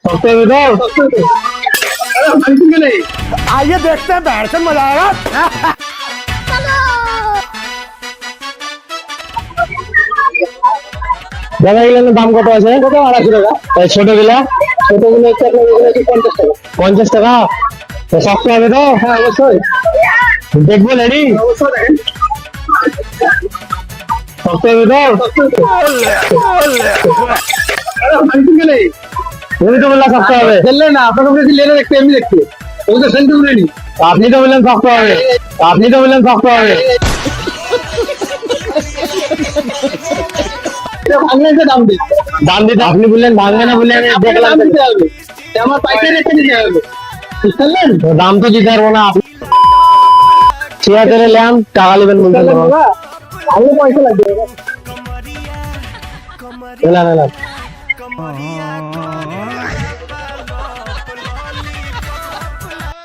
सस्ते में दो। अरे भांगती क्यों नहीं? आइए देखते हैं बैठ मजा आएगा। দাদা এগুলোর দাম কত আছে? কত 250 টাকা। এই ছোটগুলা ছোটগুলো হচ্ছে আপনার এগুলো হচ্ছে 50 টাকা। 50 টাকা। তো সস্তা হবে তো? হ্যাঁ অবশ্যই দেখবো রেডি? অবশ্যই দেখেন। সস্তা হবে তো? अरे भांगती क्यों नहीं? তুমি তো বললা সস্তা হবে। খেললে না আপনাকে বলেছি লেনে দেখতে এমনি দেখতে ও তো খেলতে বলেনি আপনি তো বললেন সস্তা হবে। আপনি তো বললেন সস্তা হবে। ভাঙলে যে দাম দিই দাম দিতে আপনি বললেন ভাঙবে না বলে আমি দেখলাম দাম তো। দিতে হবে আমার পাইকারি রেটে দিতে হবে বুঝলেন তো দাম তো দিতে পারবো না। আপনি চেয়ার করে নেন, টাকা নেবেন বলতে পারবো। ভালো পয়সা লাগবে এলাম এলাম।